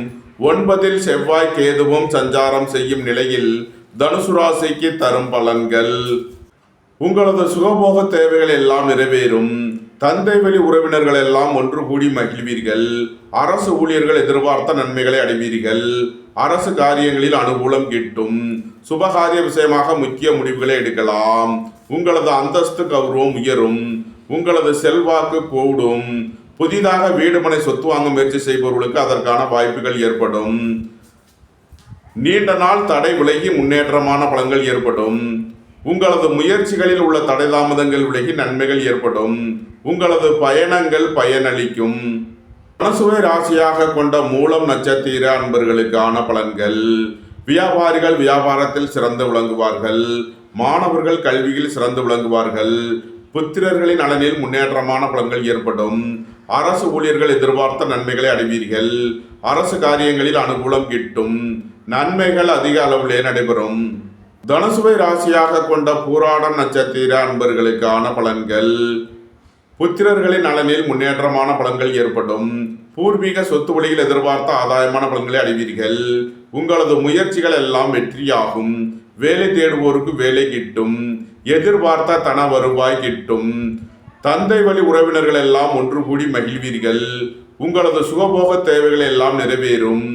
9ல் செவ்வாய் கேதுவும் சஞ்சாரம் செய்யும் நிலையில் தனுசு ராசிக்கு தரும் பலன்கள்: உங்களது சுகபோக தேவைகள் எல்லாம் நிறைவேறும். தந்தை வழி உறவினர்கள் எல்லாம் ஒன்று கூடி மகிழ்வீர்கள். அரசு ஊழியர்கள் எதிர்பார்த்த நன்மைகளை அடைவீர்கள். அரசு காரியங்களில் அனுகூலம் கிட்டும். சுபகாரிய விஷயமாக முக்கிய முடிவுகளை எடுக்கலாம். உங்களது அந்தஸ்து கௌரவம் உயரும். உங்களது செல்வாக்கு கூடும். புதிதாக வீடு மனை சொத்து வாங்க முயற்சி செய்பவர்களுக்கு அதற்கான வாய்ப்புகள் ஏற்படும். நீண்ட நாள் தடை விலகி முன்னேற்றமான பலன்கள் ஏற்படும். உங்களது முயற்சிகளில் உள்ள தடை தாமதங்கள் விலகி நன்மைகள் ஏற்படும். உங்களது பயணங்கள் பயனளிக்கும். தனுசுவை ராசியாக கொண்ட மூலம் நட்சத்திர அன்பர்களுக்கான பலன்கள்: வியாபாரிகள் வியாபாரத்தில் சிறந்து விளங்குவார்கள். மாணவர்கள் கல்வியில் சிறந்து விளங்குவார்கள். புத்திரர்களின் நலனில் முன்னேற்றமான பலன்கள் ஏற்படும். அரசு ஊழியர்கள் எதிர்பார்த்த நன்மைகளை அடைவீர்கள். அரசு காரியங்களில் அனுகூலம் கிட்டும். நன்மைகள் அதிக அளவிலே நடைபெறும். தனுசுவை ராசியாக கொண்ட பூராடம் நட்சத்திர அன்பர்களுக்கான பலன்கள்: புத்திரர்களின் நலனில் முன்னேற்றமான பலன்கள் ஏற்படும். பூர்வீக சொத்து வழியில் எதிர்பார்த்த ஆதாயமான பலன்களை அடைவீர்கள். உங்களது முயற்சிகள் எல்லாம் வெற்றியாகும். வேலை தேடுவோருக்கு வேலை கிட்டும். எதிர்பார்த்த தன வருவாய் கிட்டும். தந்தை வழி உறவினர்கள் எல்லாம் ஒன்று கூடி மகிழ்வீர்கள். உங்களது சுகபோக தேவைகள் எல்லாம் நிறைவேறும்.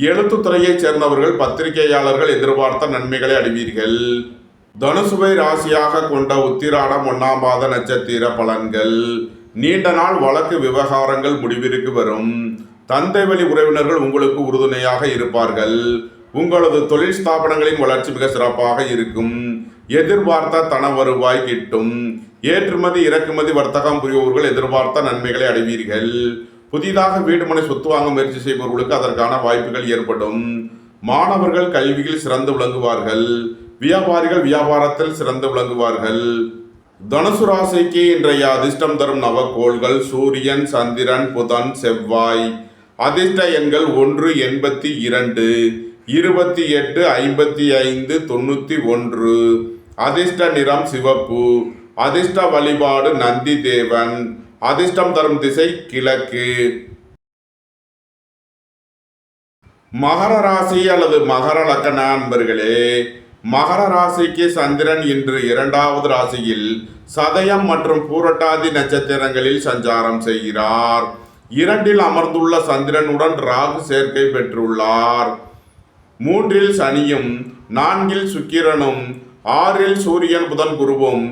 எழுத்துத்துறையைச் சேர்ந்தவர்கள் பத்திரிகையாளர்கள் எதிர்பார்த்த நன்மைகளை அடைவீர்கள். தனுசுவை ராசியாக கொண்ட உத்திராடம் 1ஆம் பாத நட்சத்திர பலன்கள். நீண்ட நாள் வழக்கு விவகாரங்கள் முடிவிற்கு வரும். தந்தை வழி உறவினர்கள் உங்களுக்கு உறுதுணையாக இருப்பார்கள். உங்களது தொழில் ஸ்தாபனங்களின் வளர்ச்சி மிக சிறப்பாக இருக்கும். எதிர்பார்த்த தன வருவாய் கிட்டும். ஏற்றுமதி இறக்குமதி வர்த்தகம் புரிபவர்கள் எதிர்பார்த்த நன்மைகளை அடைவீர்கள். புதிதாக வீடு மனை சொத்து வாங்க முயற்சி செய்பவர்களுக்கு அதற்கான வாய்ப்புகள் ஏற்படும். மாணவர்கள் கல்வியில் சிறந்து விளங்குவார்கள். வியாபாரிகள் வியாபாரத்தில் சிறந்து விளங்குவார்கள். தனுசு ராசிக்கு இன்றைய அதிர்ஷ்டம் தரும் நவக்கோள்கள் சூரியன், சந்திரன், புதன், செவ்வாய். அதிர்ஷ்ட எண்கள் 1, 82, 28, 55, 91. அதிர்ஷ்ட நிறம் சிவப்பு. அதிர்ஷ்ட வழிபாடு நந்தி தேவன். அதிர்ஷ்டம் தரும் திசை கிழக்கு. மகர ராசி அல்லது மகர லக்ன அன்பர்களே, மகர ராசிக்கு சந்திரன் இன்று 2வது ராசியில் சதயம் மற்றும் பூரட்டாதி நட்சத்திரங்களில் சஞ்சாரம் செய்கிறார். 2இல் அமர்ந்துள்ள சந்திரனுடன் ராகு சேர்க்கை பெற்றுள்ளார். 3இல் சனியும் 4இல் சுக்கிரனும் 6இல் சூரியன் புதன் குருவும்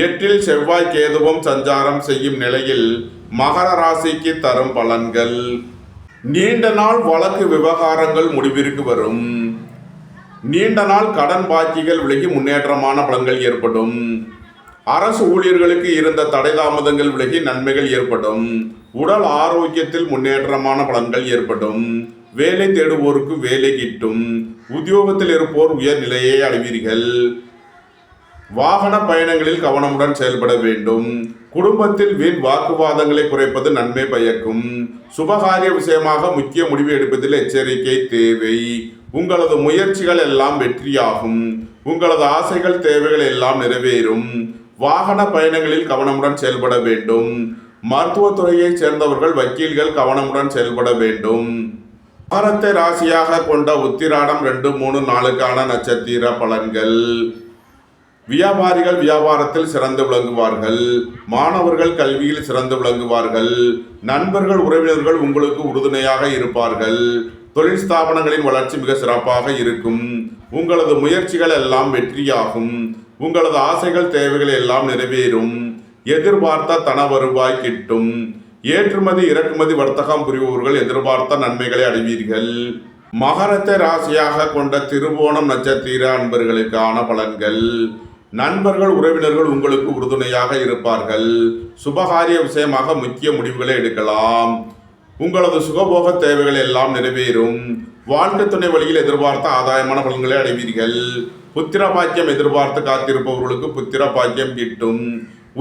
8இல் செவ்வாய் கேதுவும் சஞ்சாரம் செய்யும் நிலையில் மகர ராசிக்கு தரும் பலன்கள். நீண்ட நாள் வழக்கு விவகாரங்கள் முடிவிற்கு வரும். நீண்ட நாள் கடன் பாக்கிகள் விலகி முன்னேற்றமான பலன்கள் ஏற்படும். அரசு ஊழியர்களுக்கு இருந்த தடை தாமதங்கள் விலகி நன்மைகள் ஏற்படும். உடல் ஆரோக்கியத்தில் முன்னேற்றமான பலன்கள் ஏற்படும். வேலை தேடுவோருக்கு வேலை கிட்டும். உத்தியோகத்தில் இருப்போர் உயர் நிலையை அடைவீர்கள். வாகன பயணங்களில் கவனமுடன் செயல்பட வேண்டும். குடும்பத்தில் வீண் வாக்குவாதங்களை குறைப்பது நன்மை பயக்கும். சுபகாரிய விஷயமாக முக்கிய முடிவு எடுப்பதில் எச்சரிக்கை தேவை. உங்களது முயற்சிகள் எல்லாம் வெற்றியாகும். உங்களது ஆசைகள் தேவைகள் எல்லாம் நிறைவேறும். வாகன பயணங்களில் கவனமுடன் செயல்பட வேண்டும். மருத்துவத்துறையைச் சேர்ந்தவர்கள் வக்கீல்கள் கவனமுடன் செயல்பட வேண்டும். மகரத்தை ராசியாக கொண்ட உத்திராடம் 2, 3, 4க்கான நட்சத்திர பலன்கள். வியாபாரிகள் வியாபாரத்தில் சிறந்து விளங்குவார்கள். மாணவர்கள் கல்வியில் சிறந்து விளங்குவார்கள். நண்பர்கள் உறவினர்கள் உங்களுக்கு உறுதுணையாக இருப்பார்கள். தொழில் ஸ்தாபனங்களின் வளர்ச்சி மிக சிறப்பாக இருக்கும். உங்களது முயற்சிகள் எல்லாம் வெற்றியாகும். உங்களது ஆசைகள் தேவைகள் எல்லாம் நிறைவேறும். எதிர்பார்த்த தன வருவாய் கிட்டும். ஏற்றுமதி இறக்குமதி வர்த்தகம் புரிபவர்கள் எதிர்பார்த்த நன்மைகளை அடைவீர்கள். மகரத்தை ராசியாக கொண்ட திருவோணம் நட்சத்திர அன்பர்களுக்கான பலன்கள். நண்பர்கள் உறவினர்கள் உங்களுக்கு உறுதுணையாக இருப்பார்கள். சுபகாரிய விஷயமாக முக்கிய முடிவுகளை எடுக்கலாம். உங்களது சுகபோக தேவைகள் எல்லாம் நிறைவேறும். வாழ்க்கை துணை வழியில் எதிர்பார்த்த ஆதாயமான பலன்களை அடைவீர்கள். புத்திர பாக்கியம் எதிர்பார்த்து காத்திருப்பவர்களுக்கு புத்திர பாக்கியம் கிட்டும்.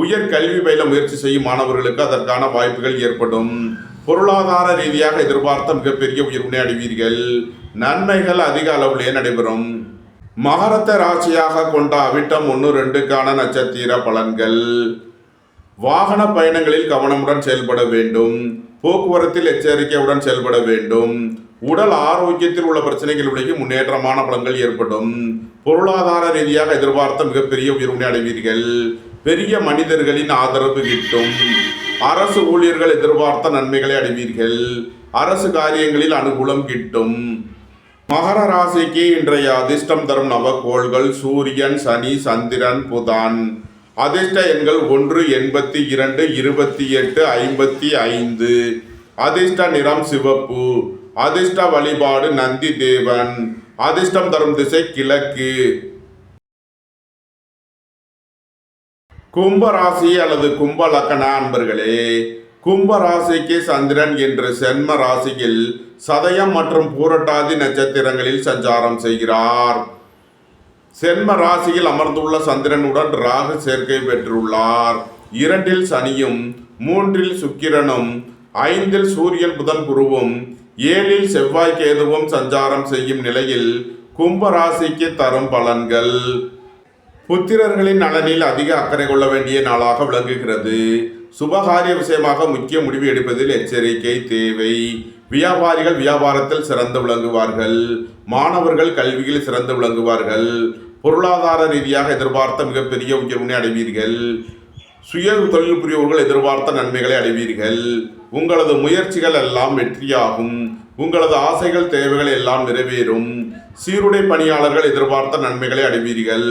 உயர் கல்வி பயில முயற்சி செய்யும் மாணவர்களுக்கு அதற்கான வாய்ப்புகள் ஏற்படும். பொருளாதார ரீதியாக எதிர்பார்த்த மிகப்பெரிய உயர்வினை அடைவீர்கள். நன்மைகள் அதிக அளவிலே நடைபெறும். மகரத்தை ராசியாக கொண்ட அவிட்டம் 1, 2க்கான நட்சத்திர பலன்கள். வாகன பயணங்களில் கவனமுடன் செயல்பட வேண்டும். போக்குவரத்தில் எச்சரிக்கையுடன் செயல்பட வேண்டும். உடல் ஆரோக்கியத்தில் உள்ள பிரச்சனைகள் விலகி முன்னேற்றமான பலன்கள் ஏற்படும். பொருளாதார ரீதியாக எதிர்பார்த்த மிகப்பெரிய உயர்வினை அடைவீர்கள். பெரிய மனிதர்களின் ஆதரவு கிட்டும். அரசு ஊழியர்கள் எதிர்பார்த்த நன்மைகளை அடைவீர்கள். அரசு காரியங்களில் அனுகூலம் கிட்டும். மகர ராசிக்கு இன்றைய அதிர்ஷ்டம் தரும் நவக்கோள்கள் சூரியன், சனி, சந்திரன், புதன். அதிர்ஷ்ட எண்கள் 1, 82, 28, 55. அதிர்ஷ்ட நிறம் சிவப்பு. அதிர்ஷ்ட வழிபாடு நந்தி தேவன். அதிர்ஷ்டம் தரும் திசை கிழக்கு. கும்பராசி அல்லது கும்ப லக்ன அன்பர்களே, கும்ப ராசிக்கு சந்திரன் என்று சென்ம ராசியில் சதயம் மற்றும் பூரட்டாதி நட்சத்திரங்களில் சஞ்சாரம் செய்கிறார். சென்ம ராசியில் அமர்ந்துள்ள சந்திரனுடன் ராகு சேர்க்கை பெற்றுள்ளார். 2இல் சனியும் 3இல் சுக்கிரனும் 5இல் சூரியன் புதன் குருவும் 7இல் செவ்வாய் கேதுவும் சஞ்சாரம் செய்யும் நிலையில் கும்ப ராசிக்கு தரும் பலன்கள். புத்திரர்களின் நலனில் அதிக அக்கறை கொள்ள வேண்டிய நாளாக விளங்குகிறது. சுபகாரிய விஷயமாக முக்கிய முடிவு எடுப்பதில் எச்சரிக்கை தேவை. வியாபாரிகள் வியாபாரத்தில் சிறந்து விளங்குவார்கள். மாணவர்கள் கல்வியில் சிறந்து விளங்குவார்கள். பொருளாதார ரீதியாக எதிர்பார்த்த மிகப்பெரிய உயர்வினை அடைவீர்கள். சுய தொழில் புரியவர்கள் எதிர்பார்த்த நன்மைகளை அடைவீர்கள். உங்களது முயற்சிகள் எல்லாம் வெற்றியாகும். உங்களது ஆசைகள் தேவைகள் எல்லாம் நிறைவேறும். சீருடை பணியாளர்கள் எதிர்பார்த்த நன்மைகளை அடைவீர்கள்.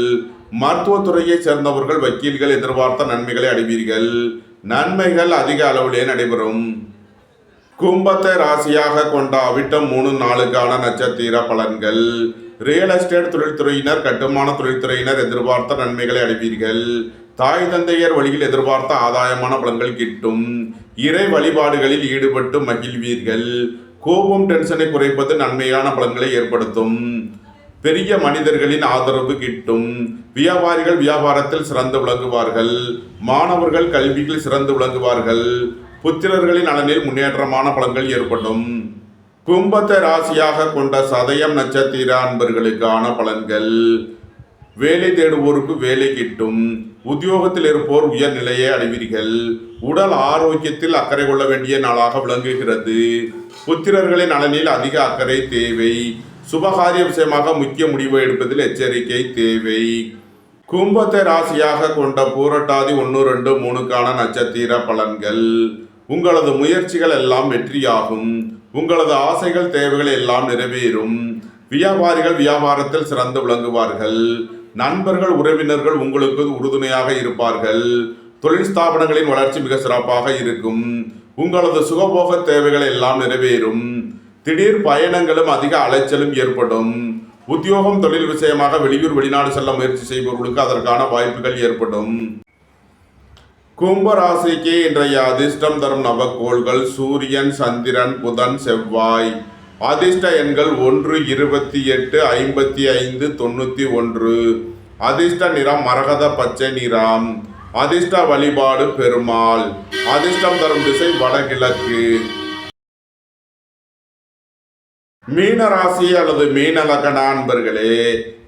மருத்துவத்துறையை சேர்ந்தவர்கள் வக்கீல்கள் எதிர்பார்த்த நன்மைகளை அடைவீர்கள். நன்மைகள் அதிக அளவிலே நடைபெறும். கும்பத்தை ராசியாக கொண்ட அவிட்டம் 3 நாளுக்கான நட்சத்திர பலன்கள். ரியல் எஸ்டேட் தொழில்துறையினர், கட்டுமான தொழில்துறையினர் எதிர்பார்த்த நன்மைகளை அடைவீர்கள். தாய் தந்தையர் வழியில் எதிர்பார்த்த ஆதாயமான பலன்கள் கிட்டும். இறை வழிபாடுகளில் ஈடுபட்டு மகிழ்வீர்கள். கோபம் டென்ஷனை குறைப்பது நன்மையான பலன்களை ஏற்படுத்தும். பெரிய மனிதர்களின் ஆதரவு கிட்டும். வியாபாரிகள் வியாபாரத்தில் சிறந்து விளங்குவார்கள். மாணவர்கள் கல்வியில் சிறந்து விளங்குவார்கள். புத்திரர்களின் நலனில் முன்னேற்றமான பலன்கள் ஏற்படும். கும்பத்தை ராசியாக கொண்ட சதயம் நட்சத்திர அன்பர்களுக்கான பலன்கள். வேலை தேடுவோருக்கு வேலை கிட்டும். உத்தியோகத்தில் இருப்போர் உயர் நிலையை அடைவீர்கள். உடல் ஆரோக்கியத்தில் அக்கறை கொள்ள வேண்டிய நாளாக விளங்குகிறது. புத்திரர்களின் நலனில் அதிக அக்கறை தேவை. சுபகாரிய விஷயமாக முக்கிய முடிவு எடுப்பதில் எச்சரிக்கை தேவை. கும்பத்தை ராசியாக கொண்ட பூரட்டாதி 1, 2, 3க்கான நட்சத்திர பலன்கள். உங்களது முயற்சிகள் எல்லாம் வெற்றியாகும். உங்களது ஆசைகள் தேவைகள் எல்லாம் நிறைவேறும். வியாபாரிகள் வியாபாரத்தில் சிறந்து விளங்குவார்கள். நண்பர்கள் உறவினர்கள் உங்களுக்கு உறுதுணையாக இருப்பார்கள். தொழில் ஸ்தாபனங்களின் வளர்ச்சி மிக சிறப்பாக இருக்கும். உங்களது சுகபோக தேவைகள் எல்லாம் நிறைவேறும். திடீர் பயணங்களும் அதிக அலைச்சலும் ஏற்படும். உத்தியோகம் தொழில் விஷயமாக வெளியூர் வெளிநாடு செல்ல முயற்சி செய்பவர்களுக்கு அதற்கான வாய்ப்புகள் ஏற்படும். கும்பராசிக்கு இன்றைய அதிர்ஷ்டம் தரும் நவக்கோள்கள் சூரியன், சந்திரன், புதன், செவ்வாய். அதிர்ஷ்ட எண்கள் 1, 28, 55, 91. அதிர்ஷ்ட நிறம் மரகத பச்சை நிறம். அதிர்ஷ்ட வழிபாடு பெருமாள். அதிர்ஷ்டம் தரும் திசை வடகிழக்கு. மீன ராசி அல்லது மீன லக்ன அன்பர்களே,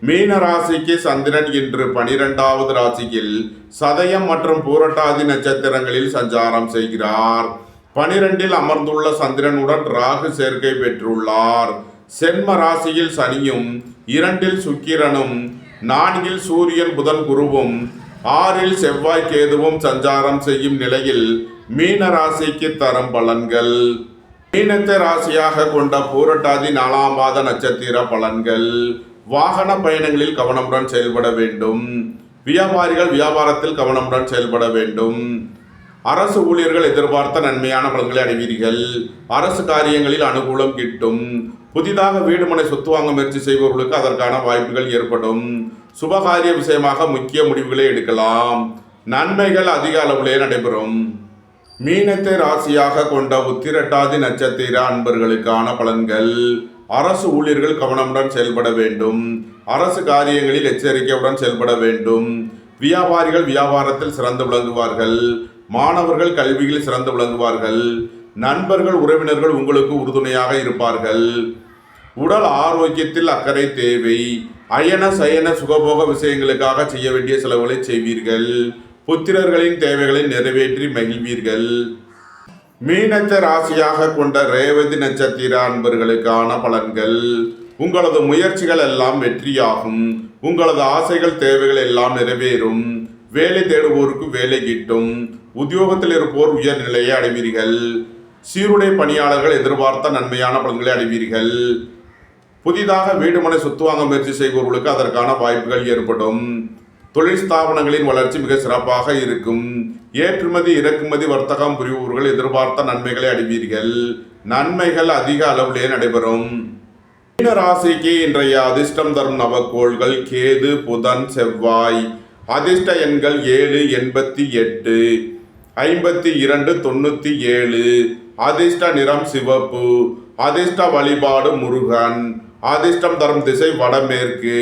மீன ராசிக்கு சந்திரன் இன்று 12வது ராசியில் சதயம் மற்றும் பூரட்டாதி நட்சத்திரங்களில் சஞ்சாரம் செய்கிறார். 12இல் அமர்ந்துள்ள சந்திரனுடன் ராகு சேர்க்கை பெற்றுள்ளார். சென்ம ராசியில் சனியும், 2இல் சுக்கிரனும், 4இல் சூரியன் புதன் குருவும், 6இல் செவ்வாய் கேதுவும் சஞ்சாரம் செய்யும் நிலையில் மீன ராசிக்கு தரும் பலன்கள். மீனத்தை ராசியாக கொண்ட பூரட்டாதி 4ஆம் பாத நட்சத்திர பலன்கள். வாகன பயணங்களில் கவனமுடன் செயல்பட வேண்டும். வியாபாரிகள் வியாபாரத்தில் கவனமுடன் செயல்பட வேண்டும். அரசு ஊழியர்கள் எதிர்பார்த்த நன்மையான பலன்களை அடைவீர்கள். அரசு காரியங்களில் அனுகூலம் கிட்டும். புதிதாக வீடு மனை சொத்து வாங்க முயற்சி செய்பவர்களுக்கு அதற்கான வாய்ப்புகள் ஏற்படும். சுபகாரிய விஷயமாக முக்கிய முடிவுகளை எடுக்கலாம். நன்மைகள் அதிக அளவிலே நடைபெறும். மீனத்தை ராசியாக கொண்ட உத்திரட்டாதி நட்சத்திர அன்பர்களுக்கான பலன்கள். அரசு ஊழியர்கள் கவனமுடன் செயல்பட வேண்டும். அரசு காரியங்களில் எச்சரிக்கையுடன் செயல்பட வேண்டும். வியாபாரிகள் வியாபாரத்தில் சிறந்து விளங்குவார்கள். மாணவர்கள் கல்வியில் சிறந்து விளங்குவார்கள். நண்பர்கள் உறவினர்கள் உங்களுக்கு உறுதுணையாக இருப்பார்கள். உடல் ஆரோக்கியத்தில் அக்கறை தேவை. அயன சயன சுகபோக விஷயங்களுக்காக செய்ய வேண்டிய செலவுகளை செய்வீர்கள். புத்திரர்களின் தேவைகளை நிறைவேற்றி மகிழ்வீர்கள். மீனத்தை ராசியாக கொண்ட ரேவதி நட்சத்திர அன்பர்களுக்கான பலன்கள். உங்களது முயற்சிகள் எல்லாம் வெற்றியாகும். உங்களது ஆசைகள் தேவைகள் எல்லாம் நிறைவேறும். வேலை தேடுவோருக்கு வேலை கிட்டும். உத்தியோகத்தில் இருப்போர் உயர் நிலையை அடைவீர்கள். சீருடை பணியாளர்கள் எதிர்பார்த்த நன்மையான பலன்களை அடைவீர்கள். புதிதாக வீடு மனை சொத்து வாங்க முயற்சி செய்பவர்களுக்கு அதற்கான வாய்ப்புகள் ஏற்படும். தொழில் ஸ்தாபனங்களின் வளர்ச்சி மிக சிறப்பாக இருக்கும். ஏற்றுமதி இறக்குமதி வர்த்தகம் புரிபவர்கள் எதிர்பார்த்த நன்மைகளை அடைவீர்கள். நன்மைகள் அதிக அளவிலே நடைபெறும். மீன ராசிக்கு இன்றைய அதிர்ஷ்டம் தரும் நவக்கோள்கள் கேது, புதன், செவ்வாய். அதிர்ஷ்ட எண்கள் 7, 88, 52, 97. அதிர்ஷ்ட நிறம் சிவப்பு. அதிர்ஷ்ட வழிபாடு முருகன். அதிர்ஷ்டம் தரும் திசை வடமேற்கு.